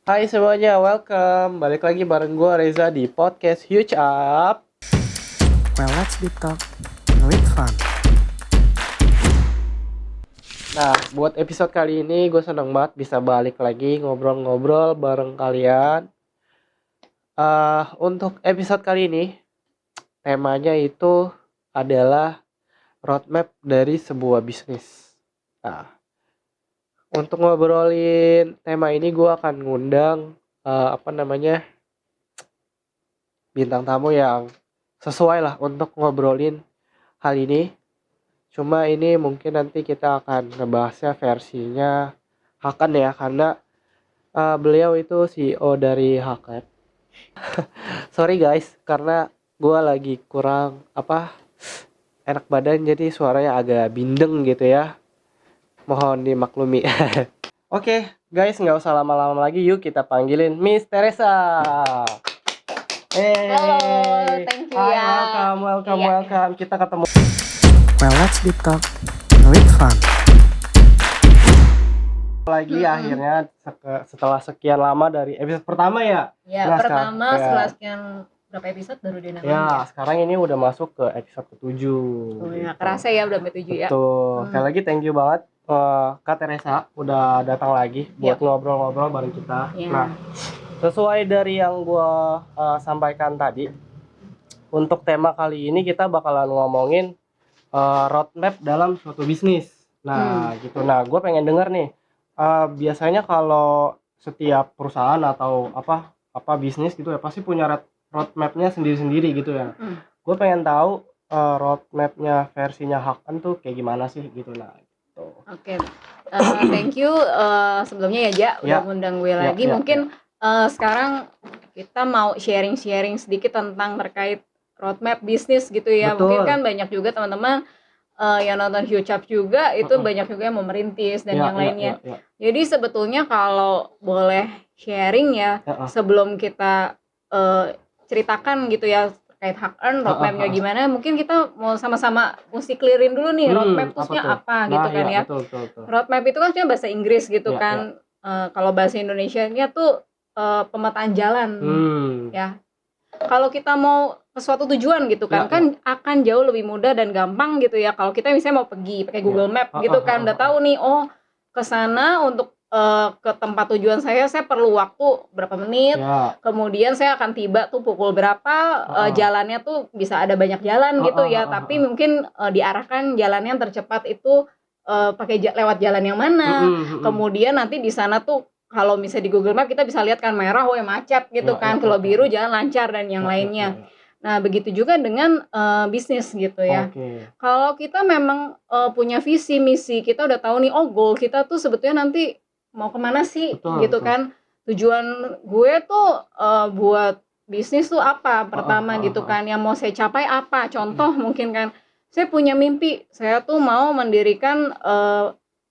Hai semuanya, welcome. Balik lagi bareng gue Reza di podcast Huge Up. Well, let's deep talk with fun. Nah, buat episode kali ini gue seneng banget bisa balik lagi ngobrol-ngobrol bareng kalian. Untuk episode kali ini, temanya itu adalah roadmap dari sebuah bisnis. Nah, untuk ngobrolin tema ini gue akan ngundang bintang tamu yang sesuai lah untuk ngobrolin hal ini. Cuma ini mungkin nanti kita akan ngebahasnya versinya Hakan ya, karena beliau itu CEO dari Hakan. Sorry guys, karena gue lagi kurang enak badan, jadi suaranya agak bindeng gitu ya. Mohon dimaklumi. Oke, guys, nggak usah lama-lama lagi, yuk kita panggilin Miss Teresa. Hey. Halo, thank you Hi, ya. welcome. Iya. Kita ketemu Well, let's deep talk with fun. lagi akhirnya setelah sekian lama dari episode pertama ya. Ya, Nah, pertama sekarang- setelah sekian berapa episode baru dia namanya. Ya, sekarang ini udah masuk ke episode ke-7. Oh ya, kerasa ya udah sampai 7 ya. Betul. Sekali lagi thank you banget Kak Teresa udah datang lagi buat ngobrol-ngobrol bareng kita. Ya. Nah, sesuai dari yang gua sampaikan tadi, untuk tema kali ini kita bakalan ngomongin roadmap dalam suatu bisnis. Nah, gitu. Nah, gue pengen denger nih, biasanya kalau setiap perusahaan atau apa bisnis gitu ya pasti punya roadmapnya sendiri-sendiri gitu ya. Gue pengen tahu roadmapnya versinya Hakan tuh kayak gimana sih gitu. Nah, gitu. Oke. Thank you sebelumnya ya, Ja, udah ngundang gue lagi. Mungkin sekarang kita mau sharing sedikit tentang terkait roadmap bisnis gitu ya. Betul. Mungkin kan banyak juga teman-teman yang nonton Huge Up juga itu banyak juga yang mau merintis dan yang lainnya. Jadi sebetulnya kalau boleh sharing ya, sebelum kita ceritakan gitu ya terkait Hakan roadmapnya gimana, mungkin kita mau sama-sama mesti clearin dulu nih roadmap itu apa gitu kan ya. Betul. Roadmap itu kan sebenarnya bahasa Inggris gitu kan. Kalau bahasa Indonesianya tuh pemetaan jalan ya. Kalau kita mau ke suatu tujuan gitu kan, akan jauh lebih mudah dan gampang gitu ya. Kalau kita misalnya mau pergi pakai Google Map gitu kan, udah tahu nih, oh ke sana untuk ke tempat tujuan saya perlu waktu berapa menit, kemudian saya akan tiba tuh pukul berapa, jalannya tuh bisa ada banyak jalan gitu ya, tapi mungkin diarahkan jalan yang tercepat itu pakai lewat jalan yang mana, kemudian nanti di sana tuh kalau misalnya di Google Map kita bisa lihat kan merah, macet gitu kan, kalau biru jalan lancar dan yang lainnya. Nah begitu juga dengan bisnis gitu ya. Kalau kita memang punya visi misi, kita udah tahu nih, oh goal kita tuh sebetulnya nanti mau kemana sih gitu kan. Tujuan gue tuh buat bisnis tuh apa pertama gitu kan, yang mau saya capai apa. Contoh mungkin kan, saya punya mimpi, saya tuh mau mendirikan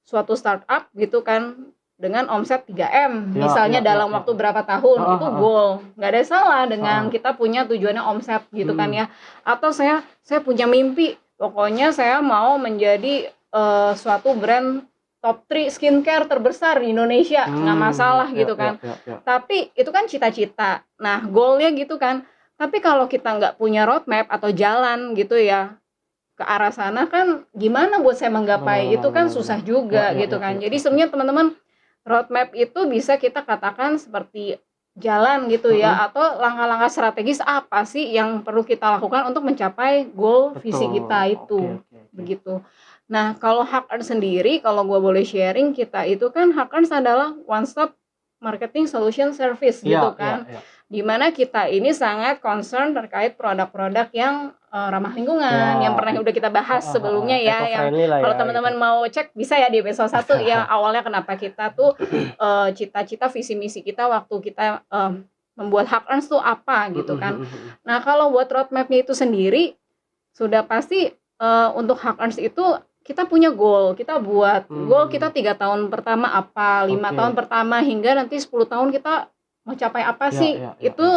suatu startup gitu kan dengan omset 3M misalnya dalam waktu berapa tahun, itu goal. Nggak ada salah dengan kita punya tujuannya omset gitu kan ya. Atau saya punya mimpi, pokoknya saya mau menjadi suatu brand top 3 skincare terbesar di Indonesia, nggak masalah gitu kan. Tapi itu kan cita-cita, nah goalnya gitu kan. Tapi kalau kita nggak punya roadmap atau jalan gitu ya ke arah sana, kan gimana buat saya menggapai itu kan susah juga gitu kan. Jadi sebenarnya teman-teman, roadmap itu bisa kita katakan seperti jalan gitu ya, atau langkah-langkah strategis apa sih yang perlu kita lakukan untuk mencapai goal visi kita itu. Begitu. Nah kalau Hakan sendiri, kalau gue boleh sharing, kita itu kan Hakan adalah one stop marketing solution service gitu kan. Dimana kita ini sangat concern terkait produk-produk yang ramah lingkungan, yang pernah udah kita bahas sebelumnya ya, yang kalau teman-teman mau cek bisa ya di episode 1 ya, awalnya kenapa kita tuh cita-cita visi misi kita waktu kita membuat Hakan tuh apa gitu kan. Nah kalau buat roadmapnya itu sendiri sudah pasti untuk Hakan itu kita punya goal, kita buat goal kita 3 tahun pertama apa, 5 tahun pertama, hingga nanti 10 tahun kita mau capai apa sih, itu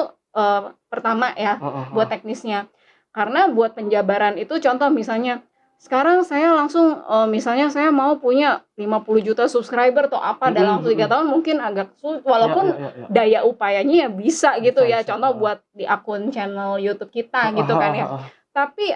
pertama ya buat teknisnya. Karena buat penjabaran itu contoh misalnya sekarang saya langsung misalnya saya mau punya 50 juta subscriber atau apa dalam waktu 3 tahun mungkin agak sulit, walaupun daya upayanya ya bisa gitu ya. Contoh buat di akun channel YouTube kita gitu kan ya. Tapi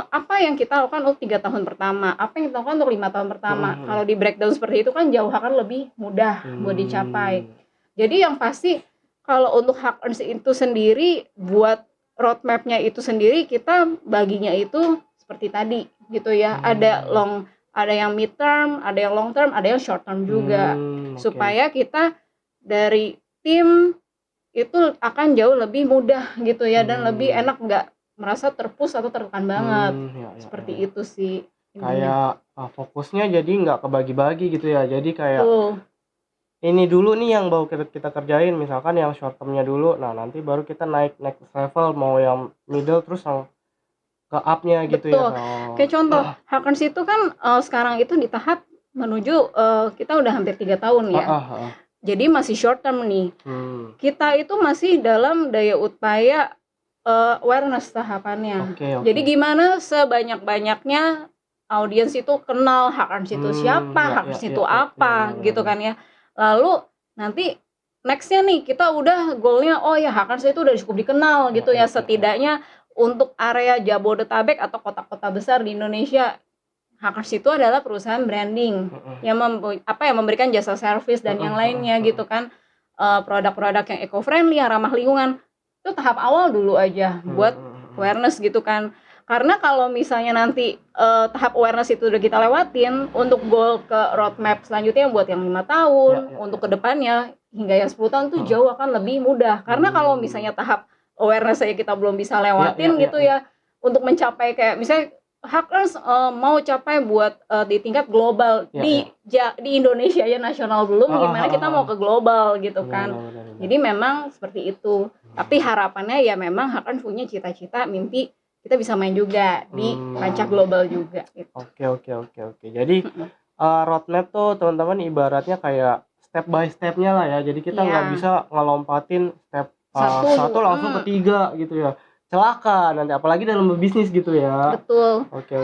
apa yang kita lakukan untuk 3 tahun pertama, apa yang kita lakukan untuk 5 tahun pertama, kalau di breakdown seperti itu kan jauh akan lebih mudah buat dicapai. Jadi yang pasti kalau untuk Hackers itu sendiri, buat roadmap-nya itu sendiri kita baginya itu seperti tadi gitu ya. Ada yang mid term, ada yang long term, ada yang short term juga. Supaya kita dari tim itu akan jauh lebih mudah gitu ya, dan lebih enak, nggak merasa terpush atau tertekan banget. Seperti itu sih intinya. Kayak fokusnya jadi nggak kebagi-bagi gitu ya. Jadi kayak ini dulu nih yang baru kita kerjain, misalkan yang short termnya dulu, nah nanti baru kita naik next level, mau yang middle terus ke up-nya gitu ya. Kayak contoh Hackers itu kan sekarang itu di tahap menuju kita udah hampir 3 tahun ya. Jadi masih short term nih. Kita itu masih dalam daya upaya awareness tahapannya. Jadi gimana sebanyak-banyaknya audiens itu kenal Hackers itu siapa, Hackers itu apa gitu kan ya. Lalu nanti nextnya nih kita udah goalnya, oh ya Hackers itu udah cukup dikenal gitu ya, setidaknya untuk area Jabodetabek atau kota-kota besar di Indonesia. Hackers itu adalah perusahaan branding yang memberikan jasa servis dan yang lainnya gitu kan, produk-produk yang eco-friendly, yang ramah lingkungan. Itu tahap awal dulu aja buat awareness gitu kan. Karena kalau misalnya nanti tahap awareness itu udah kita lewatin, untuk goal ke roadmap selanjutnya buat yang 5 tahun, untuk kedepannya hingga yang 10 tahun tuh jauh akan lebih mudah. Karena kalau misalnya tahap awareness saja kita belum bisa lewatin gitu ya, untuk mencapai kayak misalnya Hackers mau capai buat di tingkat global, di Indonesia ya nasional belum, gimana kita mau ke global gitu kan. Jadi memang seperti itu. Tapi harapannya ya memang Hackers punya cita-cita, mimpi kita bisa main juga di kancah global juga gitu. Oke. Jadi roadmap tuh teman-teman ibaratnya kayak step by stepnya lah ya. Jadi kita nggak bisa ngelompatin step satu langsung ke 3 gitu ya. Celaka nanti, apalagi dalam berbisnis gitu ya. Betul. Oke.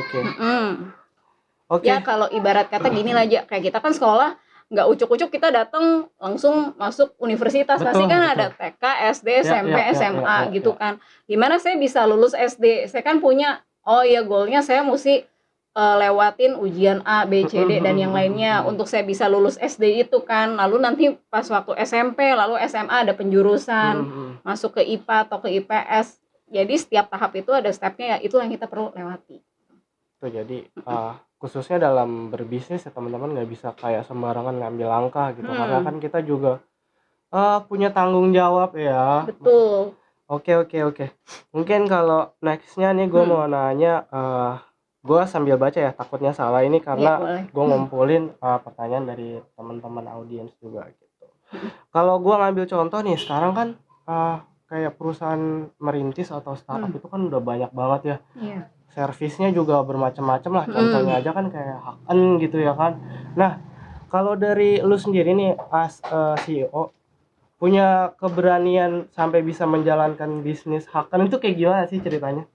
Ya kalau ibarat kata gini lah aja, kayak kita kan sekolah nggak ucuk-ucuk kita datang langsung masuk universitas. Pasti kan ada TK, SD, SMP, SMA gitu kan. Gimana saya bisa lulus SD? Saya kan punya, oh ya goalnya saya mesti lewatin ujian A, B, C, D dan yang lainnya untuk saya bisa lulus SD itu kan. Lalu nanti pas waktu SMP, lalu SMA ada penjurusan, masuk ke IPA atau ke IPS. Jadi setiap tahap itu ada stepnya, ya itu yang kita perlu lewati. Tuh jadi khususnya dalam berbisnis ya teman-teman, nggak bisa kayak sembarangan ngambil langkah gitu, karena kan kita juga punya tanggung jawab ya. Betul. Oke. Mungkin kalau nextnya nih gue mau nanya, gue sambil baca ya, takutnya salah ini karena gue ngumpulin pertanyaan dari teman-teman audiens juga gitu. Kalau gue ngambil contoh nih, sekarang kan kayak perusahaan merintis atau startup itu kan udah banyak banget ya. Servisnya juga bermacam-macam lah. Contohnya aja kan kayak Hacken gitu ya kan. Nah, kalau dari lu sendiri nih as CEO, punya keberanian sampai bisa menjalankan bisnis Hacken itu kayak gimana sih ceritanya?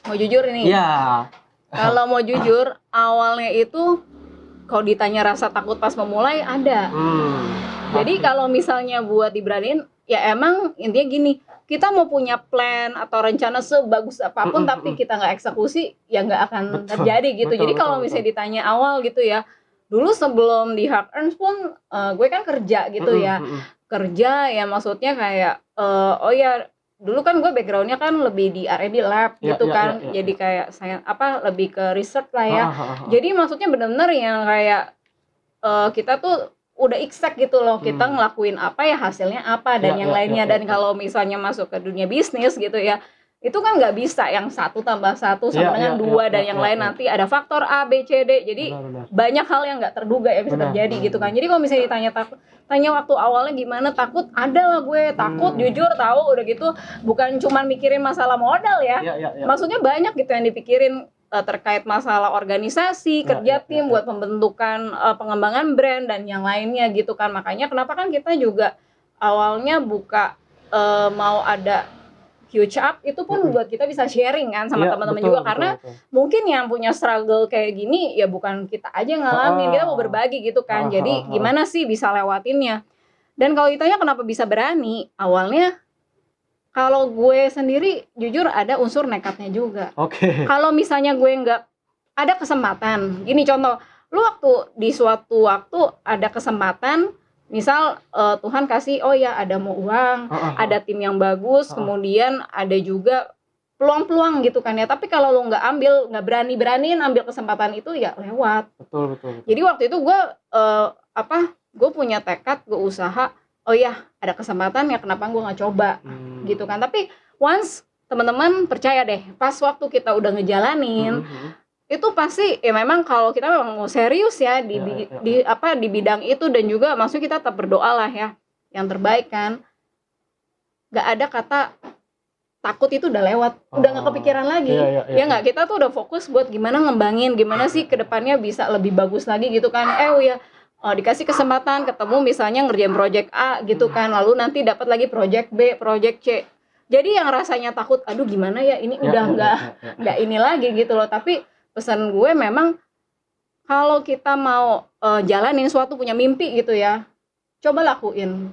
Mau jujur ini? Iya. Kalau mau jujur, awalnya itu kalau ditanya rasa takut pas memulai ada. Jadi kalau misalnya buat diberaniin, ya emang intinya gini, kita mau punya plan atau rencana sebagus apapun tapi kita nggak eksekusi, ya nggak akan terjadi gitu. Jadi kalau misalnya ditanya awal gitu ya, dulu sebelum di Hackers pun gue kan kerja gitu ya. Kerja ya maksudnya kayak oh ya dulu kan gue backgroundnya kan lebih di R&D lab gitu kan. Jadi kayak saya lebih ke research lah ya. Jadi maksudnya benar-benar yang kayak kita tuh udah exact gitu loh, kita ngelakuin apa ya hasilnya apa dan yang lainnya. Dan kalau misalnya masuk ke dunia bisnis gitu ya, itu kan nggak bisa yang 1 tambah 1 sama dengan 2 dan yang lain nanti ada faktor A, B, C, D. Jadi banyak hal yang nggak terduga yang bisa terjadi gitu kan. Jadi kalau misalnya tanya waktu awalnya gimana, takut ada lah gue, takut jujur tahu udah gitu, bukan cuma mikirin masalah modal ya. Maksudnya banyak gitu yang dipikirin terkait masalah organisasi, kerja tim buat pembentukan pengembangan brand dan yang lainnya gitu kan. Makanya kenapa kan kita juga awalnya buka mau ada huge up, itu pun buat kita bisa sharing kan sama teman-teman juga, karena mungkin yang punya struggle kayak gini ya bukan kita aja ngalamin, kita mau berbagi gitu kan. Jadi gimana sih bisa lewatinnya. Dan kalau ditanya kenapa bisa berani, awalnya kalau gue sendiri jujur ada unsur nekatnya juga. Kalau misalnya gue nggak ada kesempatan, gini contoh, lu di suatu waktu ada kesempatan, misal Tuhan kasih, oh ya ada mau uang, ada tim yang bagus, kemudian ada juga peluang-peluang gitu kan ya. Tapi kalau lu nggak berani-beraniin ambil kesempatan itu, ya lewat. Betul. Jadi waktu itu gue gue punya tekad, gue usaha, oh ya ada kesempatan ya kenapa gue nggak coba gitu kan. Tapi once teman-teman percaya deh, pas waktu kita udah ngejalanin, itu pasti ya memang kalau kita memang mau serius ya di bidang itu, dan juga maksudnya kita tetap berdoa lah ya yang terbaik kan. Nggak ada kata takut, itu udah lewat, udah nggak kepikiran lagi. Ya nggak, kita tuh udah fokus buat gimana ngembangin, gimana sih kedepannya bisa lebih bagus lagi gitu kan. Dikasih kesempatan ketemu misalnya ngerjain project A gitu kan, lalu nanti dapat lagi project B, project C. Jadi yang rasanya takut, aduh gimana ya ini udah nggak ini lagi gitu loh. Tapi pesan gue memang kalau kita mau jalanin suatu, punya mimpi gitu ya, coba lakuin.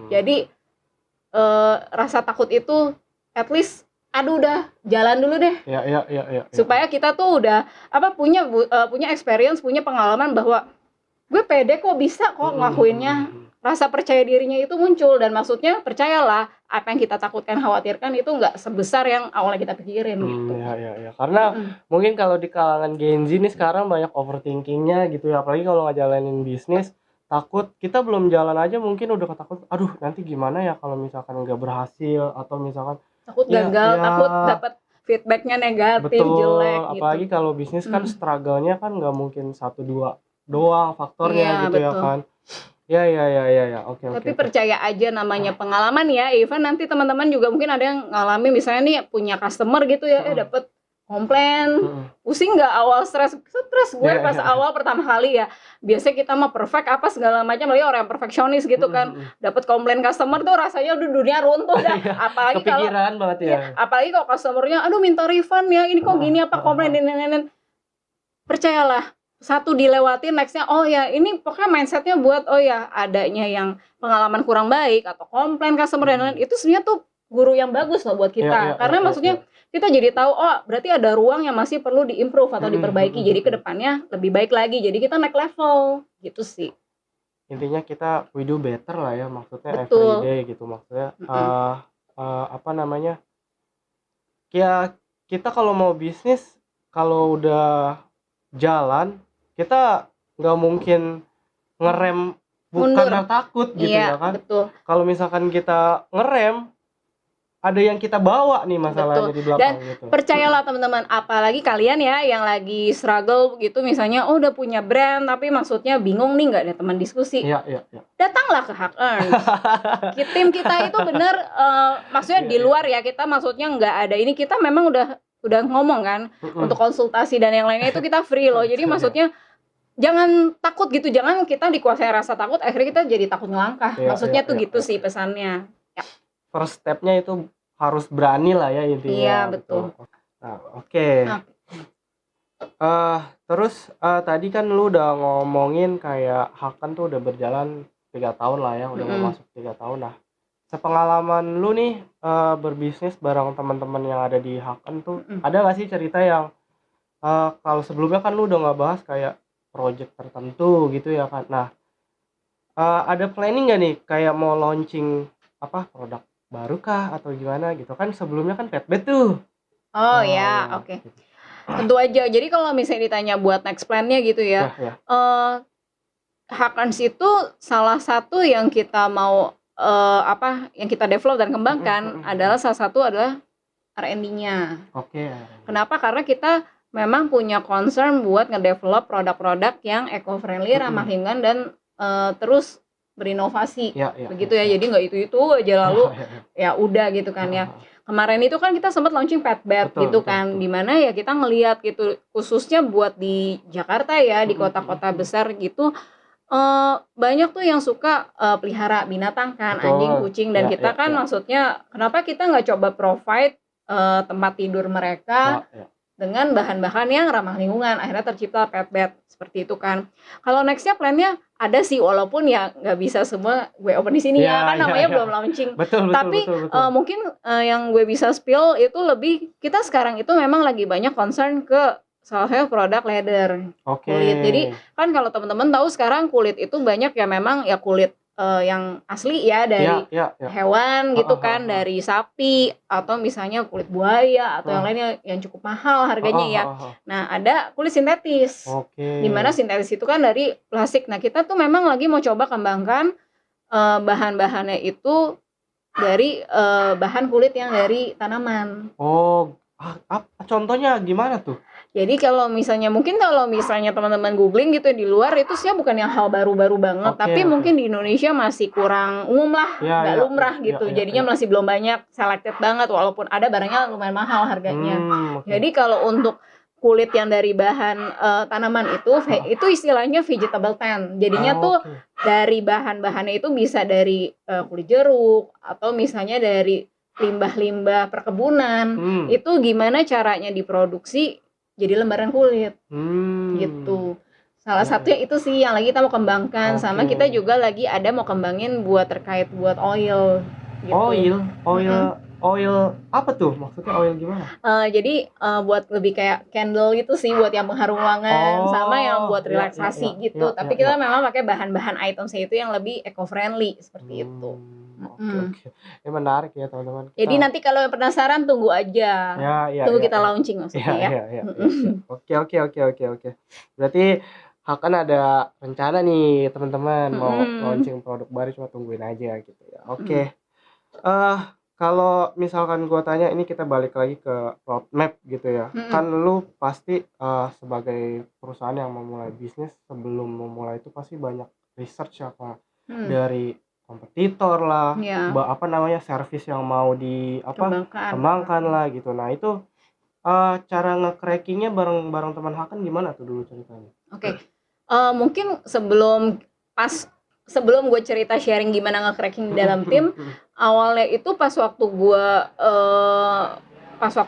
Jadi rasa takut itu at least udah jalan dulu deh. Supaya kita tuh udah punya experience, punya pengalaman bahwa gue pede kok, bisa kok ngelakuinnya. Rasa percaya dirinya itu muncul, dan maksudnya percayalah apa yang kita takutkan, khawatirkan itu nggak sebesar yang awalnya kita pikirin gitu. Karena mungkin kalau di kalangan Gen Z nih sekarang banyak overthinkingnya gitu ya, apalagi kalau ngejalanin bisnis, takut kita belum jalan aja mungkin udah ketakut, aduh nanti gimana ya kalau misalkan nggak berhasil, atau misalkan takut gagal, takut dapat feedbacknya negatif, jelek gitu. Apalagi kalau bisnis kan struggle-nya kan nggak mungkin 1-2 doang faktornya gitu. Ya kan. Oke. Tapi percaya aja, namanya pengalaman ya. Even nanti teman-teman juga mungkin ada yang ngalamin, misalnya nih punya customer gitu ya, dapat komplain, pusing nggak awal? Stres gue pas awal pertama kali ya. Biasanya kita mah perfect apa segala macam, lagi orang yang perfeksionis gitu kan. Dapat komplain customer tuh rasanya udah dunia runtuh dah. Apalagi kepikiran banget ya. Apalagi kalau customernya, aduh minta refund ya, ini kok gini, apa komplain ini. Percayalah, satu dilewatin, nextnya ini pokoknya mindsetnya buat adanya yang pengalaman kurang baik atau komplain customer dan lain-lain, itu sebenarnya tuh guru yang bagus loh buat kita. Karena maksudnya kita jadi tahu, berarti ada ruang yang masih perlu diimprove atau diperbaiki. Jadi kedepannya lebih baik lagi, jadi kita naik level gitu sih. Intinya kita we do better lah ya, maksudnya Betul. everyday gitu, maksudnya ya kita kalau mau bisnis, kalau udah jalan, kita nggak mungkin ngerem bukan karena takut gitu ya kan. Betul. Kalau misalkan kita ngerem, ada yang kita bawa nih masalahnya di belakang. Dan gitu. Percayalah teman-teman, apalagi kalian ya yang lagi struggle gitu, misalnya udah punya brand tapi maksudnya bingung nih, nggak ada teman diskusi. Datanglah ke Hack Earn. Tim kita itu bener, maksudnya di luar ya, kita maksudnya nggak ada ini, kita memang udah ngomong kan, untuk konsultasi dan yang lainnya itu kita free loh. Jadi maksudnya jangan takut gitu, jangan kita dikuasai rasa takut akhirnya kita jadi takut ngelangkah. Maksudnya gitu sih pesannya. First step-nya itu harus berani lah ya intinya. Iya, betul. Nah, oke. Terus tadi kan lu udah ngomongin kayak Hack Earn tuh udah berjalan 3 tahun lah ya, udah mau masuk 3 tahun lah. Sepengalaman lu nih berbisnis bareng teman-teman yang ada di Hack Earn tuh, ada gak sih cerita yang kalau sebelumnya kan lu udah nggak bahas kayak project tertentu gitu ya kan. Nah, ada planning nggak nih kayak mau launching produk baru kah atau gimana gitu kan, sebelumnya kan Petbet tuh. Oke. Tentu aja. Jadi kalau misalnya ditanya buat next plan-nya gitu ya, Hack Earn itu salah satu yang kita mau yang kita develop dan kembangkan adalah salah satu adalah R&D-nya. Kenapa? Karena kita memang punya concern buat ngedevelop produk-produk yang eco-friendly, ramah lingkungan, dan terus berinovasi. Begitu ya. Jadi nggak itu aja lalu ya udah gitu kan ya. Kemarin itu kan kita sempat launching Petbet gitu kan, dimana ya kita ngelihat gitu, khususnya buat di Jakarta ya, di kota-kota besar gitu, Banyak tuh yang suka pelihara binatang kan, Betul. anjing, kucing, dan Ya, kita ya, kan ya. maksudnya kenapa kita nggak coba provide tempat tidur mereka Ya, ya. dengan bahan-bahan yang ramah lingkungan, akhirnya tercipta pet bed seperti itu kan. Kalau nextnya plannya ada sih, walaupun ya nggak bisa semua gue open di sini ya, kan namanya belum launching. Betul, Tapi betul. mungkin yang gue bisa spill itu lebih, kita sekarang itu memang lagi banyak concern ke salah satu produk leather, Oke. kulit. Jadi kan kalau teman-teman tahu sekarang kulit itu banyak ya, memang ya kulit yang asli ya dari Ya. hewan gitu kan, dari sapi atau misalnya kulit buaya atau yang lainnya yang cukup mahal harganya ya. Nah, ada kulit sintetis. Oke. Dimana sintetis itu kan dari plastik. Nah, kita tuh memang lagi mau coba kembangkan bahan-bahannya itu dari bahan kulit yang dari tanaman. Oh, contohnya gimana tuh? Jadi kalau misalnya teman-teman googling gitu di luar, itu sih bukan yang hal baru-baru banget, tapi mungkin di Indonesia masih kurang umum lah, nggak lumrah gitu. Jadinya masih belum banyak, selected banget, walaupun ada barangnya lumayan mahal harganya. Jadi kalau untuk kulit yang dari bahan tanaman itu istilahnya vegetable tan. Jadinya tuh dari bahan-bahannya itu bisa dari kulit jeruk atau misalnya dari limbah-limbah perkebunan. Itu gimana caranya diproduksi jadi lembaran kulit gitu. Salah satunya itu sih yang lagi kita mau kembangkan. Sama kita juga lagi ada mau kembangin terkait buat oil gitu. Oil apa tuh? Maksudnya oil gimana? Jadi buat lebih kayak candle gitu sih, buat yang mengharum ruangan, sama yang buat relaksasi gitu. Tapi kita memang pakai bahan-bahan itemsnya itu yang lebih eco-friendly seperti itu. Oke. Ini menarik ya teman-teman. Jadi nanti kalau penasaran tunggu aja. Tunggu kita launching maksudnya ya. Oke. Berarti akan ada rencana nih teman-teman mau launching produk baru, cuma tungguin aja gitu ya. Oke. Kalau misalkan gue tanya, ini kita balik lagi ke roadmap gitu ya. Kan lu pasti sebagai perusahaan yang memulai bisnis, sebelum memulai itu pasti banyak research ya, Kak. Dari kompetitor lah, service yang mau kembangkan lah gitu. Nah itu cara nge-crackingnya bareng teman Hakan gimana tuh dulu ceritanya? Oke. Mungkin sebelum gue cerita sharing gimana nge-cracking dalam tim, awalnya itu pas waktu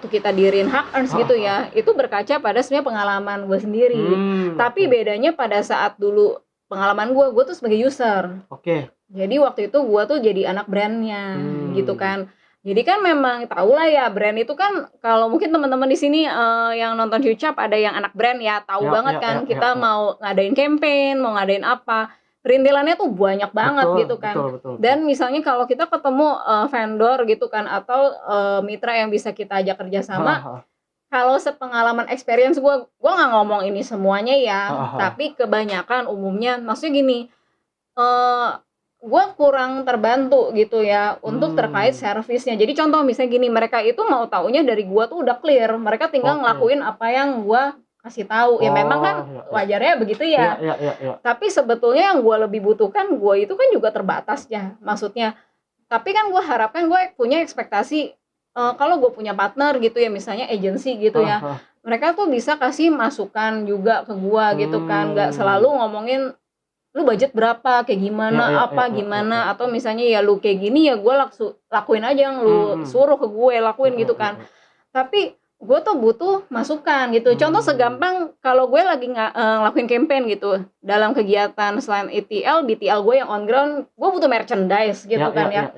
kita diriin Hackers gitu ya, itu berkaca pada sebenarnya pengalaman gue sendiri. Tapi bedanya pada saat dulu pengalaman gue tuh sebagai user. Jadi waktu itu gue tuh jadi anak brandnya gitu kan. Jadi kan memang tau lah ya, brand itu kan, kalau mungkin teman-teman di sini yang nonton Hucap ada yang anak brand ya, tahu banget kan kita mau ngadain campaign, mau ngadain apa, perintilannya tuh banyak banget gitu kan. Betul. Dan misalnya kalau kita ketemu vendor gitu kan, atau mitra yang bisa kita ajak kerjasama, kalau sepengalaman experience gue nggak ngomong ini semuanya ya, tapi kebanyakan umumnya, maksudnya gini, gue kurang terbantu gitu ya untuk terkait servisnya. Jadi contoh misalnya gini, mereka itu mau taunya dari gue tuh udah clear, mereka tinggal ngelakuin apa yang gue kasih tahu. Ya memang kan wajarnya begitu ya. Tapi sebetulnya yang gue lebih butuhkan, gue itu kan juga terbatas ya maksudnya. Tapi kan gue harapkan gue punya ekspektasi, kalau gue punya partner gitu ya, misalnya agency gitu ya, mereka tuh bisa kasih masukan juga ke gue gitu kan, nggak selalu ngomongin lu budget berapa, kayak gimana, gimana, atau misalnya ya lu kayak gini ya gue lakuin aja yang lu suruh ke gue lakuin gitu kan. Tapi gue tuh butuh masukan gitu. Contoh segampang, kalau gue lagi ngelakuin campaign gitu, dalam kegiatan selain ETL, BTL gue yang on ground, gue butuh merchandise gitu kan ya.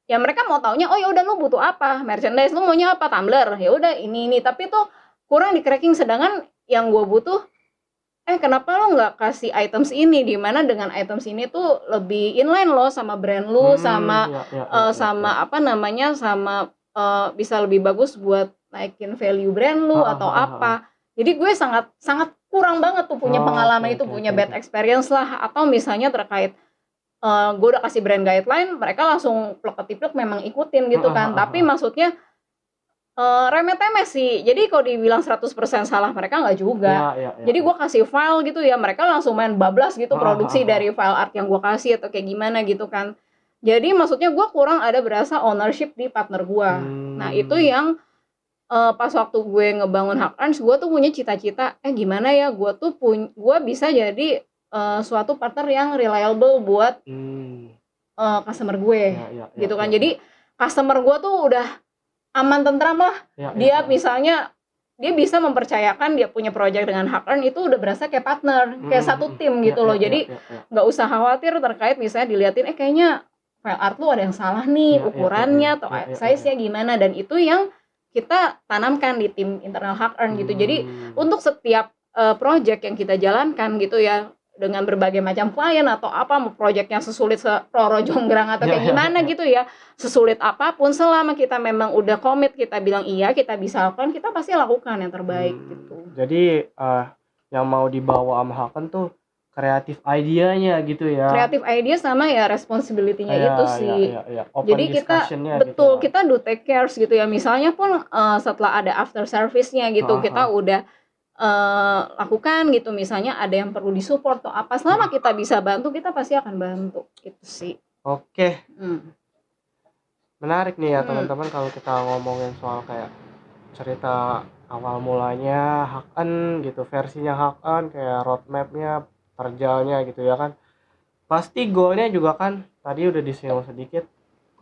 Ya mereka mau taunya, oh ya udah lu butuh apa merchandise, lu maunya apa, tumbler, ya udah ini, tapi tuh kurang di cracking. Sedangkan yang gue butuh, kenapa lo nggak kasih items ini, dimana dengan items ini tuh lebih inline lo sama brand lo, sama bisa lebih bagus buat naikin value brand lo atau apa. Jadi gue sangat kurang banget tuh punya pengalaman itu, punya bad experience lah. Atau misalnya terkait gue udah kasih brand guideline, mereka langsung plek-ketiplek memang ikutin gitu kan. Tapi maksudnya remeh-temeh sih. Jadi kalau dibilang 100% salah mereka nggak juga. Jadi gue kasih file gitu ya, mereka langsung main bablas gitu, produksi dari file art yang gue kasih atau kayak gimana gitu kan. Jadi maksudnya gue kurang ada berasa ownership di partner gue. Nah itu yang pas waktu gue ngebangun Hackers, gue tuh punya cita-cita, gimana ya gue bisa jadi suatu partner yang reliable buat customer gue, gitu kan. Jadi customer gue tuh udah aman tentram lah. Dia misalnya dia bisa mempercayakan dia punya project dengan Hack Earn itu udah berasa kayak partner, kayak satu tim gitu loh. Jadi nggak usah khawatir terkait misalnya diliatin kayaknya file art lu ada yang salah nih, ukurannya atau size-nya gimana, dan itu yang kita tanamkan di tim internal Hack Earn gitu. Jadi untuk setiap project yang kita jalankan gitu ya, dengan berbagai macam klien atau apa, mau projectnya sesulit Roro Jonggrang atau kayak gimana gitu ya, sesulit apapun, selama kita memang udah komit, kita bilang iya, kita bisa lakukan, kita pasti lakukan yang terbaik gitu. Jadi yang mau dibawa sama Hack Earn tuh kreatif idenya gitu ya. Kreatif idea sama ya responsibility-nya itu sih. Jadi kita betul gitu. Kita do take cares gitu ya. Misalnya pun setelah ada after service-nya gitu, kita udah lakukan gitu, misalnya ada yang perlu disupport atau apa, selama kita bisa bantu, kita pasti akan bantu gitu sih. Oke. Menarik nih ya teman-teman, kalau kita ngomongin soal kayak cerita awal mulanya Hack Earn gitu, versinya Hack Earn, kayak roadmap-nya, perjalnya gitu ya kan. Pasti goalnya juga kan tadi udah disinggung sedikit,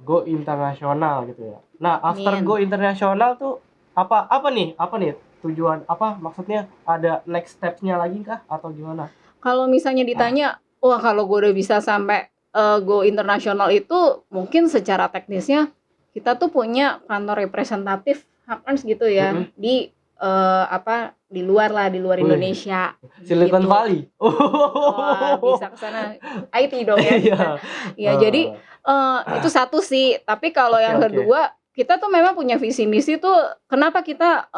go internasional gitu ya. Nah, after go internasional tuh apa nih tujuan, apa maksudnya, ada next step-nya lagi kah atau gimana? Kalau misalnya ditanya, wah kalau gue udah bisa sampai go internasional, itu mungkin secara teknisnya kita tuh punya kantor representatif Hack Earn gitu ya, di di luar Indonesia. Silicon gitu. Valley. Wah, bisa ke sana IT dong ya. Iya, jadi itu satu sih. Tapi kalau yang kedua, kita tuh memang punya visi misi tuh, kenapa kita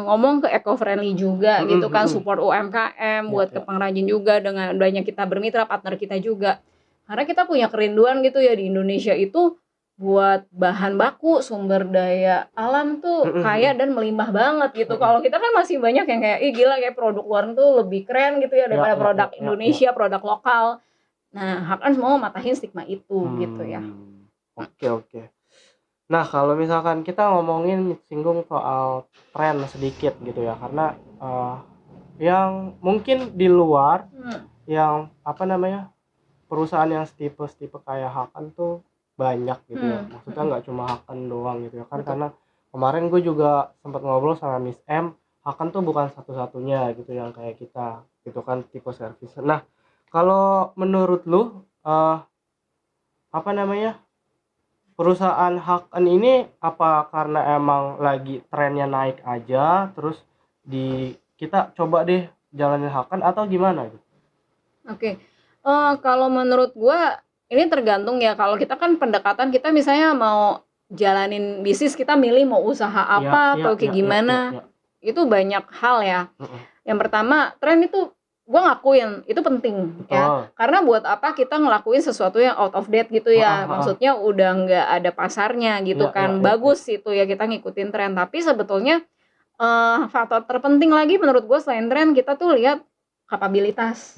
ngomong ke eco-friendly juga gitu kan, support UMKM, buat ke pengrajin juga, dengan adanya kita bermitra partner kita juga. Karena kita punya kerinduan gitu ya, di Indonesia itu buat bahan baku, sumber daya alam tuh kaya dan melimpah banget gitu. Kalau kita kan masih banyak yang kayak gila, kayak produk luar tuh lebih keren gitu ya daripada produk Indonesia, produk lokal. Nah, Hack Earn mau matahin stigma itu gitu ya. Oke. Nah, kalau misalkan kita ngomongin singgung soal tren sedikit gitu ya, karena yang mungkin di luar yang perusahaan yang tipe kayak Hack Earn tuh banyak gitu ya. Maksudnya nggak cuma Hack Earn doang gitu ya kan. Betul. Karena kemarin gue juga sempat ngobrol sama Miss M, Hack Earn tuh bukan satu-satunya gitu yang kayak kita gitu kan, tipe service. Nah, kalau menurut lu perusahaan Hack Earn ini apa karena emang lagi trennya naik aja, terus kita coba deh jalanin Hack Earn, atau gimana gitu? Oke. Kalau menurut gua ini tergantung ya. Kalau kita kan pendekatan kita misalnya mau jalanin bisnis, kita milih mau usaha apa atau kayak gimana. Itu banyak hal ya. Yang pertama, tren itu gue ngakuin itu penting ya. Karena buat apa kita ngelakuin sesuatu yang out of date gitu ya. Maksudnya udah nggak ada pasarnya gitu kan. Bagus itu ya kita ngikutin tren. Tapi sebetulnya faktor terpenting lagi menurut gue selain tren, kita tuh lihat kapabilitas.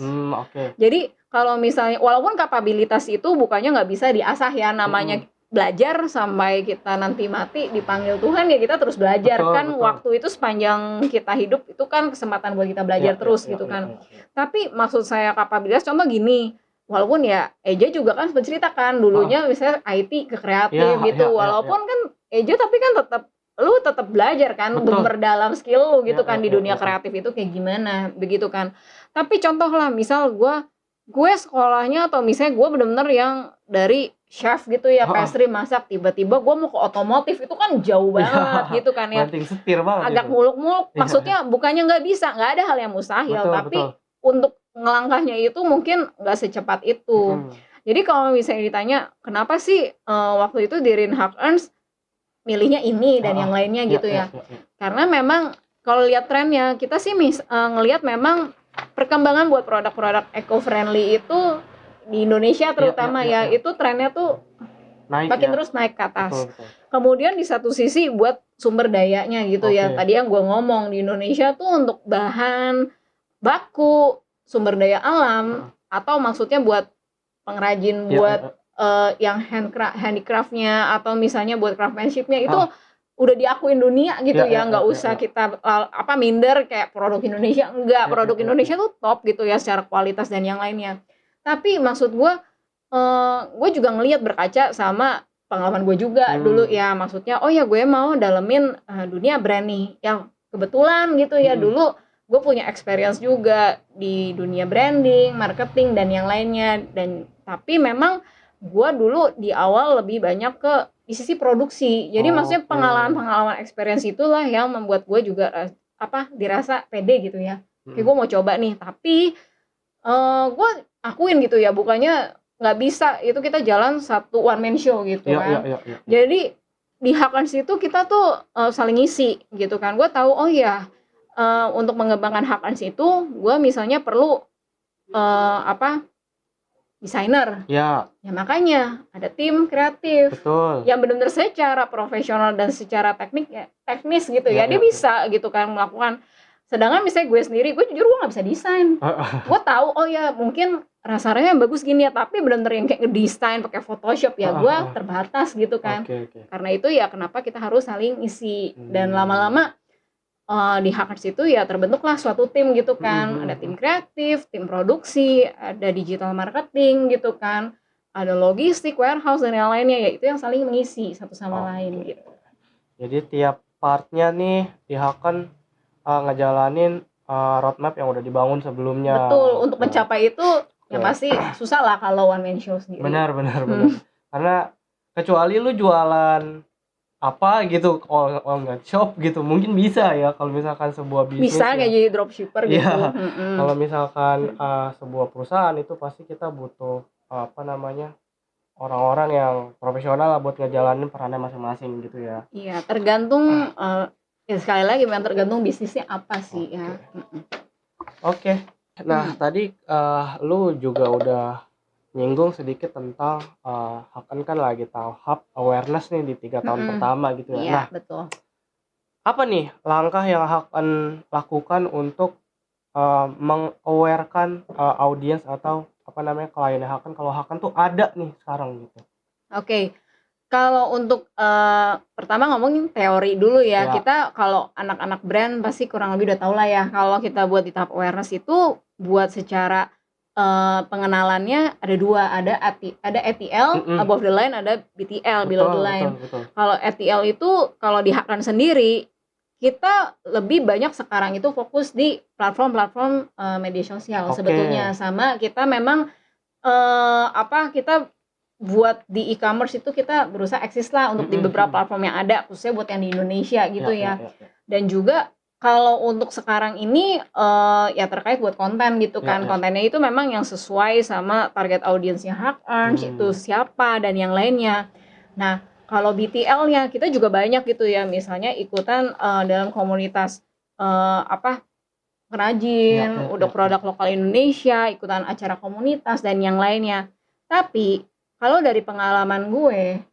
Jadi kalau misalnya, walaupun kapabilitas itu bukannya nggak bisa diasah ya, namanya belajar sampai kita nanti mati dipanggil Tuhan ya, kita terus belajar. Betul. Waktu itu sepanjang kita hidup itu kan kesempatan buat kita belajar terus gitu kan. Tapi maksud saya kapabilitas, contoh gini, walaupun ya Eja juga kan bercerita kan dulunya misalnya IT ke kreatif gitu, walaupun kan Eja tapi kan lu tetap belajar kan untuk memperdalam skill lu gitu kan di dunia kreatif itu kayak gimana begitu kan. Tapi contoh lah, misal gue sekolahnya atau misalnya gue bener-bener yang dari chef gitu ya, pastry, masak, tiba-tiba gue mau ke otomotif, itu kan jauh banget gitu kan ya, setir banget, agak muluk-muluk. Maksudnya bukannya nggak bisa, nggak ada hal yang mustahil, tapi untuk ngelangkahnya itu mungkin nggak secepat itu. Jadi kalau misalnya ditanya kenapa sih waktu itu di Hack Earn milihnya ini dan yang lainnya gitu ya, karena memang kalau lihat trennya, kita sih ngelihat memang perkembangan buat produk-produk eco-friendly itu di Indonesia terutama itu trennya tuh makin terus naik ke atas. Betul. Kemudian di satu sisi buat sumber dayanya gitu ya. Tadi yang gue ngomong, di Indonesia tuh untuk bahan baku, sumber daya alam, atau maksudnya buat pengrajin, buat yang handicraftnya atau misalnya buat craftsmanshipnya itu udah diakuin dunia gitu Ya, ya, nggak usah kita minder kayak produk Indonesia, enggak, produk Indonesia tuh top gitu ya secara kualitas dan yang lainnya. Tapi maksud gue juga ngelihat berkaca sama pengalaman gue juga dulu ya, maksudnya oh ya gue mau dalemin dunia brand nih, yang kebetulan gitu ya dulu gue punya experience juga di dunia branding, marketing dan yang lainnya, dan tapi memang gue dulu di awal lebih banyak ke di sisi produksi. Jadi maksudnya pengalaman experience itulah yang membuat gue juga dirasa pede gitu ya. Kayak gue mau coba nih, tapi gue akuin gitu ya, bukannya nggak bisa, itu kita jalan satu one man show gitu kan. Jadi di Hackers itu kita tuh saling ngisi gitu kan. Gue tahu oh ya untuk mengembangkan Hackers itu gue misalnya perlu desainer. Ya makanya ada tim kreatif. Betul. Yang benar-benar secara profesional dan secara teknis gitu ya, dia bisa gitu kan melakukan. Sedangkan misalnya gue sendiri, gue jujur gue nggak bisa desain. Gue tahu oh ya mungkin rasanya bagus gini ya, tapi benar-benar yang kayak ngedesain pakai Photoshop ya gue terbatas gitu kan. Karena itu ya kenapa kita harus saling isi, dan lama-lama di Hackers itu ya terbentuklah suatu tim gitu kan. Ada tim kreatif, tim produksi, ada digital marketing gitu kan, ada logistik, warehouse dan yang lainnya, ya itu yang saling mengisi satu sama lain gitu. Jadi tiap partnya nih di Hackers ngejalanin roadmap yang udah dibangun sebelumnya. Betul, untuk mencapai itu ya pasti susah lah kalau one man show sendiri. Benar. Karena kecuali lu jualan apa gitu, online shop gitu, mungkin bisa ya kalau misalkan sebuah bisnis bisa kayak jadi dropshipper gitu. Kalau misalkan sebuah perusahaan itu pasti kita butuh orang-orang yang profesional lah buat ngejalanin perannya masing-masing gitu ya. Iya, tergantung ya sekali lagi memang tergantung bisnisnya apa sih ya. Oke. Nah, tadi lu juga udah nyinggung sedikit tentang Hackers kan lagi tahap awareness nih di 3 tahun pertama gitu ya. Iya, betul. Apa nih langkah yang Hackers lakukan untuk meng-awarekan audiens atau kliennya Hackers kalau Hackers tuh ada nih sekarang gitu? Oke. Kalau untuk pertama ngomongin teori dulu ya. Kita kalau anak-anak brand pasti kurang lebih udah tahu lah ya, kalau kita buat di tahap awareness itu buat secara pengenalannya ada 2, ada ATL above the line, ada BTL below the line. Betul. Kalau ATL itu kalau di Hackers sendiri kita lebih banyak sekarang itu fokus di platform media sosial sebetulnya, sama kita memang kita buat di e-commerce itu kita berusaha eksis lah untuk di beberapa platform yang ada, khususnya buat yang di Indonesia gitu ya. Dan juga kalau untuk sekarang ini ya terkait buat konten gitu kan. Kontennya itu memang yang sesuai sama target audiensnya Hackers itu siapa dan yang lainnya. Nah, kalau BTL-nya kita juga banyak gitu ya, misalnya ikutan dalam komunitas pengrajin, udah produk lokal Indonesia, ikutan acara komunitas dan yang lainnya. Tapi kalau dari pengalaman gue,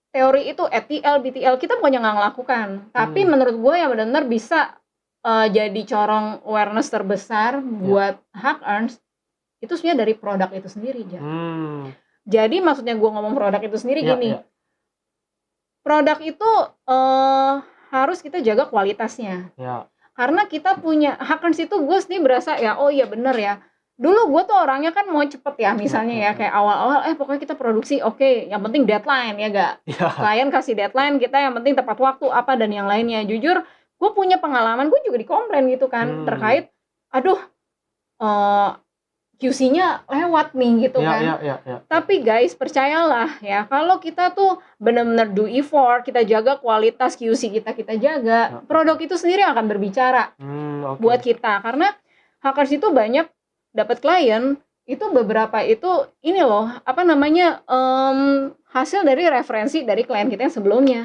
teori itu ATL, BTL kita pokoknya nggak ngelakukan. Tapi menurut gue yang benar-benar bisa jadi corong awareness terbesar buat Hackers itu sebenarnya dari produk itu sendiri. Jadi maksudnya gue ngomong produk itu sendiri gini. Produk itu harus kita jaga kualitasnya. Karena kita punya Hackers itu gue sendiri berasa ya, oh iya bener ya. Dulu gue tuh orangnya kan mau cepet ya, misalnya ya kayak awal-awal pokoknya kita produksi oke, yang penting deadline ya gak? Klien kasih deadline, kita yang penting tepat waktu apa dan yang lainnya. Jujur gue punya pengalaman, gue juga dikomplain gitu kan terkait QC-nya lewat nih gitu kan. Tapi guys percayalah ya, kalau kita tuh benar-benar do effort, kita jaga kualitas QC kita jaga, produk itu sendiri akan berbicara buat kita. Karena Hackers itu banyak dapat klien itu beberapa itu ini loh hasil dari referensi dari klien kita yang sebelumnya.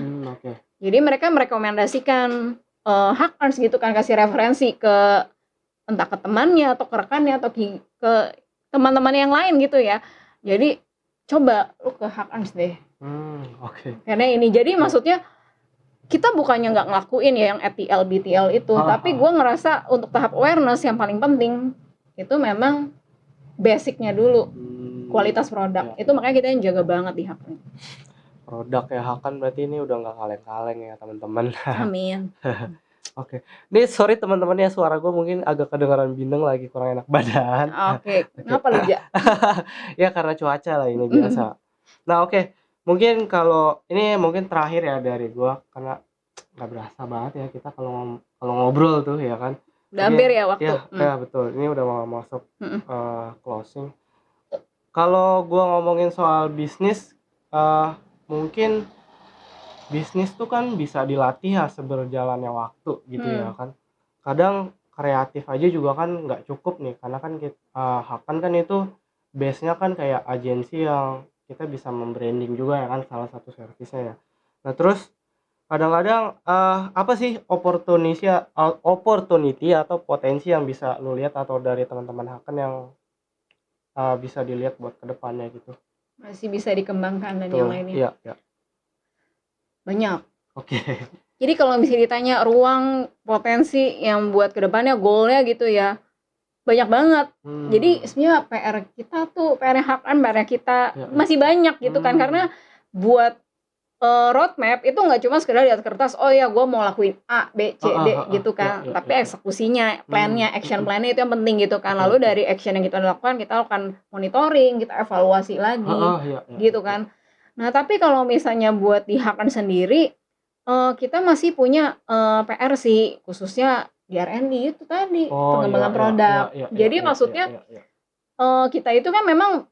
Jadi mereka merekomendasikan Hackers gitu kan, kasih referensi ke entah ke temannya atau ke rekannya atau ke teman-teman yang lain gitu ya. Jadi coba lu ke Hackers deh. Karena ini jadi maksudnya kita bukannya nggak ngelakuin ya yang ATL BTL itu, tapi gue ngerasa untuk tahap awareness yang paling penting itu memang basicnya dulu, kualitas produk. Itu makanya kita yang jaga banget di Hackers. produk ya, Hakan berarti ini udah nggak kaleng-kaleng ya teman-teman. Amin. Oke. Nih sorry teman-teman ya, suara gue mungkin agak kedengaran bindeng, lagi kurang enak badan. Oke, Oke. kenapa lu, Ja? Ya karena cuaca lah ini biasa. Nah oke, mungkin kalau ini mungkin terakhir ya dari gue, karena nggak berasa banget ya kita kalau ngobrol tuh ya kan. Udah hampir ya waktu. Ya betul, ini udah mau masuk Mm-mm. closing. Kalau gue ngomongin soal bisnis, mungkin bisnis tuh kan bisa dilatih ya seberjalannya waktu gitu ya kan. Kadang kreatif aja juga kan nggak cukup nih, karena kan Hakan kan itu base-nya kan kayak agensi yang kita bisa membranding juga ya kan, salah satu servisnya ya. Nah terus kadang-kadang apa sih opportunity atau potensi yang bisa lu lihat atau dari teman-teman Hakan yang bisa dilihat buat kedepannya gitu? Masih bisa dikembangkan dan Tuh, yang lainnya. iya. Banyak. Oke. Jadi kalau misalnya ditanya ruang potensi yang buat kedepannya, goalnya gitu ya, banyak banget. Jadi sebenarnya PR-nya Hakan, PR-nya kita masih banyak gitu kan, karena buat roadmap itu nggak cuma sekedar di atas kertas, oh ya gue mau lakuin A, B, C, D gitu kan, tapi eksekusinya, plannya, action plannya itu yang penting gitu kan. Lalu dari action yang kita lakukan monitoring, kita evaluasi lagi gitu kan. Nah tapi kalau misalnya buat di Hakan sendiri, kita masih punya PR sih, khususnya di R&D itu tadi, pengembangan produk. Jadi maksudnya kita itu kan memang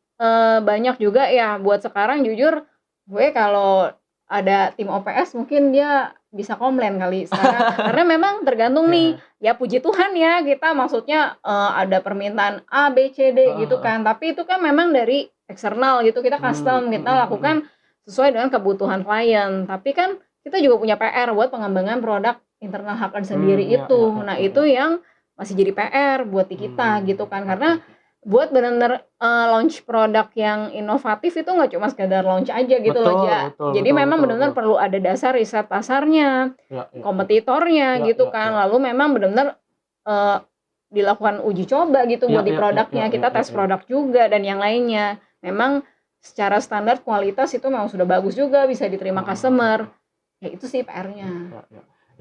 banyak juga ya, buat sekarang jujur gue kalau ada tim OPS mungkin dia bisa komplain kali sekarang. Karena memang tergantung nih, ya puji Tuhan ya kita maksudnya ada permintaan A, B, C, D gitu kan, tapi itu kan memang dari eksternal gitu, kita custom, kita lakukan sesuai dengan kebutuhan klien. Tapi kan kita juga punya PR buat pengembangan produk internal Hakan sendiri itu. Nah itu yang masih jadi PR buat kita gitu kan, karena buat benar-benar launch produk yang inovatif itu nggak cuma sekedar launch aja gitu loh ya. Jadi memang benar-benar perlu ada dasar riset pasarnya, kompetitornya gitu kan. Lalu memang benar-benar dilakukan uji coba gitu buat di produknya. Kita tes produk juga dan yang lainnya. Memang secara standar kualitas itu memang sudah bagus juga, bisa diterima customer. Ya itu sih PR-nya.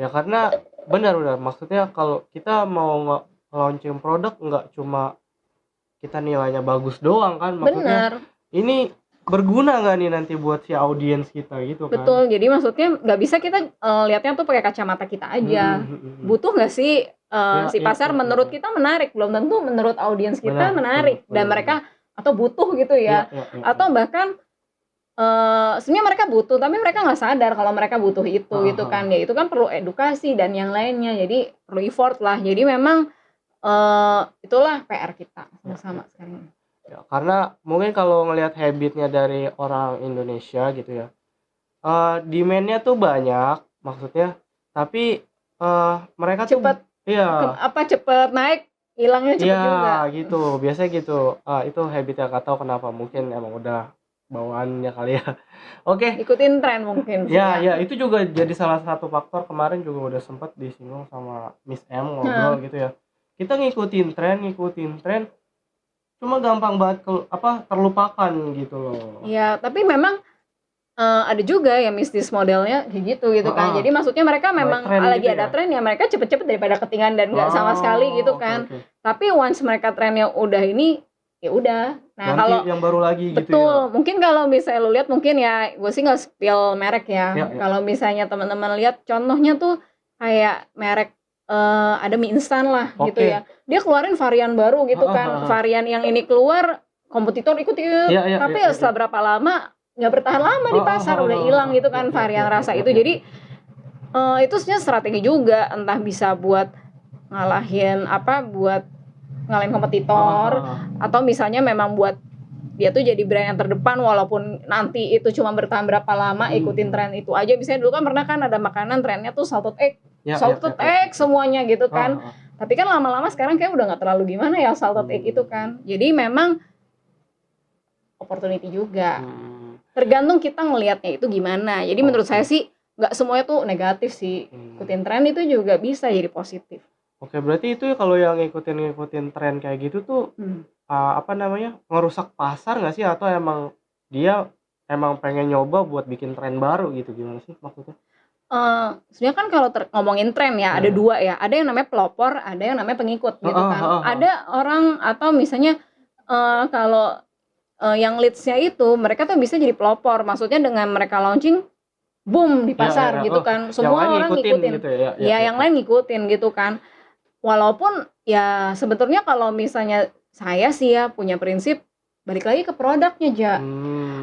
Ya karena benar maksudnya kalau kita mau launching produk nggak cuma kita nilainya bagus doang kan, maksudnya ini berguna nggak nih nanti buat si audiens kita gitu kan. Betul, jadi maksudnya nggak bisa kita lihatnya tuh pakai kacamata kita aja. Butuh nggak sih si pasar menurut kita menarik, belum tentu menurut audiens kita menarik, dan mereka atau butuh gitu ya. Atau bahkan sebenarnya mereka butuh tapi mereka nggak sadar kalau mereka butuh itu gitu kan. Ya itu kan perlu edukasi dan yang lainnya, jadi perlu effort lah. Jadi memang itulah PR kita sama sekarang. Ya, karena mungkin kalau ngelihat habitnya dari orang Indonesia gitu ya, demand-nya tuh banyak maksudnya, tapi mereka cepet, cepet naik, hilangnya cepet juga. Iya gitu, biasanya gitu. Itu habitnya, nggak tahu kenapa, mungkin emang udah bawaannya kali ya. Oke. Ikutin tren mungkin. Ya, itu juga jadi salah satu faktor. Kemarin juga udah sempat disinggung sama Miss M ngobrol gitu ya. Kita ngikutin tren, cuma gampang banget terlupakan gitu loh. Iya, tapi memang ada juga yang bisnis modelnya kayak gitu kan. Jadi maksudnya mereka memang lagi gitu ada tren ya, mereka cepet-cepet daripada ketinggalan dan nggak sama sekali gitu kan. Tapi once mereka trennya udah ini, ya udah. Nah nanti kalau yang baru lagi gitu. Betul, mungkin kalau misalnya lu lihat, mungkin ya gue sih nggak spill merek ya. Kalau misalnya teman-teman lihat contohnya tuh kayak merek ada mie instan lah gitu ya. Dia keluarin varian baru gitu kan. Varian yang ini keluar, kompetitor ikut. Tapi setelah berapa lama nggak bertahan lama di pasar, udah hilang gitu kan varian rasa itu. Jadi itu sebenarnya strategi juga, entah bisa buat ngalahin kompetitor, atau misalnya memang buat dia tuh jadi brand yang terdepan, walaupun nanti itu cuma bertahan berapa lama, ikutin tren itu aja. Misalnya dulu kan pernah kan ada makanan trennya tuh salted egg, egg semuanya gitu kan. Tapi kan lama-lama sekarang kayak udah nggak terlalu gimana ya salted egg itu kan. Jadi memang opportunity juga. Tergantung kita ngelihatnya itu gimana. Jadi menurut saya sih nggak semuanya tuh negatif sih. Ikutin tren itu juga bisa jadi positif. Oke, berarti itu kalau yang ngikutin tren kayak gitu tuh ngerusak pasar nggak sih, atau emang dia emang pengen nyoba buat bikin tren baru gitu, gimana sih maksudnya? Sebenarnya kan kalau ngomongin tren ya, ada dua ya, ada yang namanya pelopor, ada yang namanya pengikut gitu kan. Ada orang atau misalnya kalau yang leads-nya itu mereka tuh bisa jadi pelopor, maksudnya dengan mereka launching boom di pasar gitu kan, semua orang ngikutin gitu ya, yang lain ngikutin gitu kan. Walaupun ya sebetulnya kalau misalnya saya sih ya punya prinsip balik lagi ke produknya aja.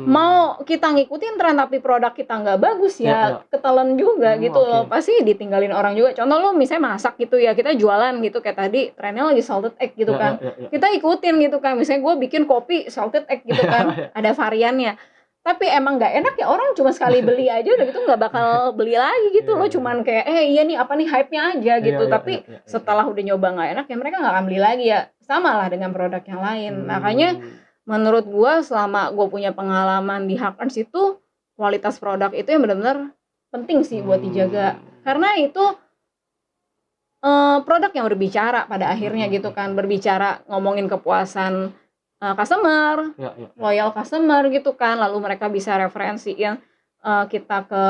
Mau kita ngikutin tren tapi produk kita nggak bagus ya ketelan juga gitu loh, pasti ditinggalin orang juga. Contoh lo misalnya masak gitu ya, kita jualan gitu kayak tadi trennya lagi salted egg gitu kan, kita ikutin gitu kan, misalnya gue bikin kopi salted egg gitu kan, ada variannya, tapi emang nggak enak ya, orang cuma sekali beli aja udah gitu nggak bakal beli lagi gitu loh, cuman kayak iya nih apa nih hype-nya aja gitu, tapi setelah udah nyoba nggak enak ya mereka nggak akan beli lagi ya, sama lah dengan produk yang lain. Makanya menurut gua selama gua punya pengalaman di Hakans itu, kualitas produk itu yang benar-benar penting sih buat dijaga, karena itu produk yang berbicara pada akhirnya gitu kan, berbicara ngomongin kepuasan customer, loyal customer gitu kan, lalu mereka bisa referensiin kita ke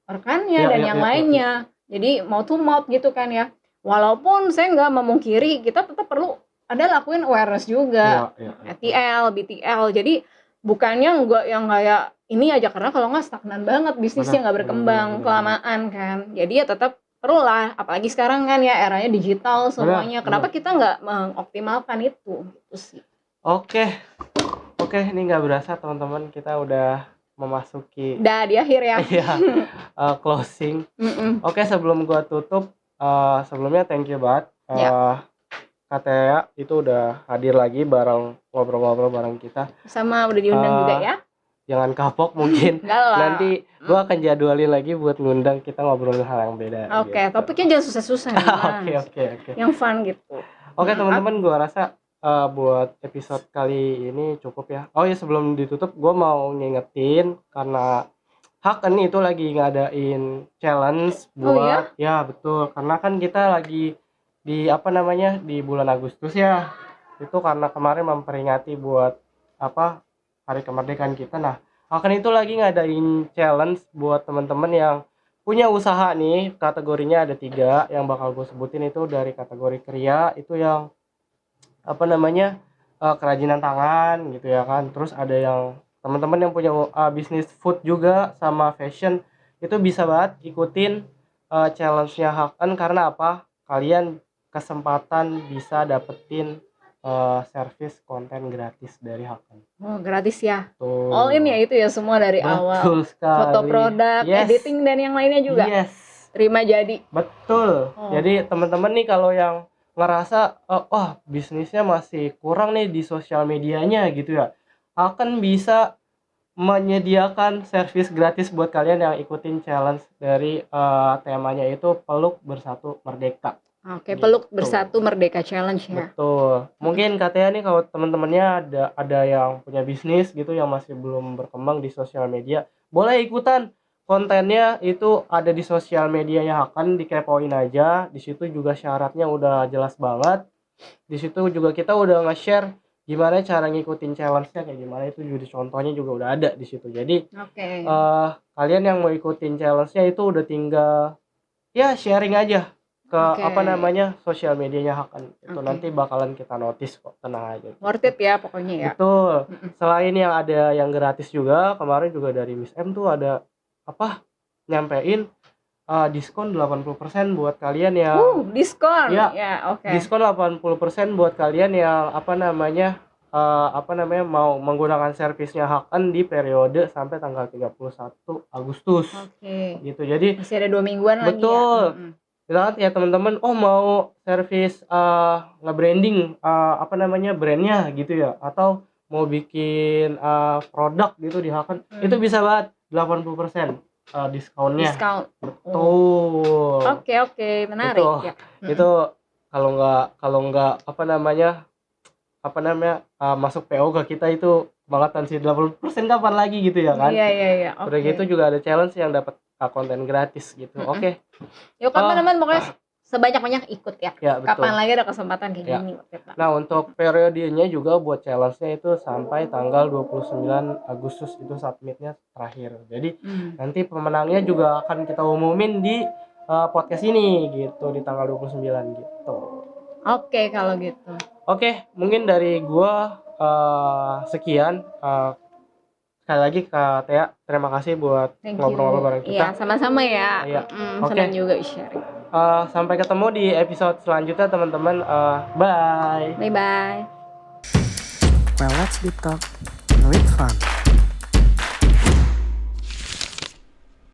rekannya dan yang lainnya, jadi mouth to mouth gitu kan ya. Walaupun saya nggak memungkiri kita tetap perlu ada lakuin awareness juga, ATL, BTL, jadi bukannya enggak yang kayak ini aja, karena kalau nggak stagnan banget bisnisnya, nggak berkembang kelamaan kan. Jadi ya tetap perlu lah, apalagi sekarang kan ya eranya digital semuanya, kenapa kita nggak mengoptimalkan itu gitu sih. Oke, ini nggak berasa teman-teman, kita udah memasuki di akhir ya. Closing. Oke, sebelum gua tutup, sebelumnya thank you banget Katea itu udah hadir lagi bareng ngobrol-ngobrol bareng kita. Sama udah diundang juga ya. Jangan kapok mungkin. Nanti gua akan jadwalin lagi buat ngundang kita ngobrolin hal yang beda. Oke, topiknya jangan susah-susah. Oke. Yang fun gitu. Oke teman-teman, gua rasa buat episode kali ini cukup ya. Oh ya, sebelum ditutup gue mau ngingetin karena Haken itu lagi ngadain challenge buat ya betul, karena kan kita lagi di di bulan Agustus ya, itu karena kemarin memperingati buat hari kemerdekaan kita. Nah, Haken itu lagi ngadain challenge buat teman-teman yang punya usaha nih, kategorinya ada 3 yang bakal gue sebutin. Itu dari kategori kriya, itu yang kerajinan tangan gitu ya kan, terus ada yang teman-teman yang punya bisnis food juga sama fashion, itu bisa banget ikutin challenge-nya Haken. Karena apa? Kalian kesempatan bisa dapetin service konten gratis dari Haken. Gratis ya? All in ya itu ya, semua dari awal. Betul sekali. Foto produk, editing dan yang lainnya juga. Terima jadi. Betul. Jadi teman-teman nih kalau yang ngerasa bisnisnya masih kurang nih di sosial medianya gitu ya, akan bisa menyediakan servis gratis buat kalian yang ikutin challenge dari temanya itu Peluk Bersatu Merdeka. Oke, Peluk Bersatu Merdeka Challenge ya. Betul. Mungkin katanya nih kalau teman-temannya ada yang punya bisnis gitu yang masih belum berkembang di sosial media, boleh ikutan. Kontennya itu ada di sosial medianya Haken, dikepoin aja. Di situ juga syaratnya udah jelas banget. Di situ juga kita udah nge-share gimana cara ngikutin challenge-nya kayak gimana, itu juga contohnya juga udah ada di situ. Jadi kalian yang mau ikutin challenge-nya itu udah tinggal ya sharing aja ke sosial medianya Haken. Itu nanti bakalan kita notice kok, tenang aja. Worth it ya pokoknya ya. Betul. Selain yang ada yang gratis juga, kemarin juga dari Miss M tuh ada nyampein diskon 80% buat kalian yang diskon diskon 80% buat kalian yang mau menggunakan servisnya Haken di periode sampai tanggal 31 Agustus. Gitu. Jadi masih ada 2 mingguan lagi ya. Betul. Misalkan ya teman-teman mau servis nge-branding brandnya gitu ya, atau mau bikin produk gitu di Haken, itu bisa banget 80% diskonnya. Betul. Oke, menarik ya. Itu kalau nggak masuk PO ke kita itu bangetan sih. 80% kapan lagi gitu ya kan. Iya. Udah gitu juga ada challenge yang dapat konten gratis gitu. Oke. Yuk teman-teman, pokoknya sebanyak-banyak ikut ya. Ya, betul. Kapan lagi ada kesempatan kayak Ya. gini kita. Nah, untuk periodenya juga buat challenge-nya itu sampai tanggal 29 Agustus itu submitnya terakhir. Jadi nanti pemenangnya juga akan kita umumin di podcast ini gitu di tanggal 29 gitu. Oke, kalau gitu. Oke, mungkin dari gua sekian. Sekali lagi Kak Tea, terima kasih buat Thank ngobrol-ngobrol you. bareng kita. Iya, sama-sama ya. Iya. Oke. Senang juga sharing. Sampai ketemu di episode selanjutnya teman-teman. Bye. Bye bye. Well, let's deep talk with fun.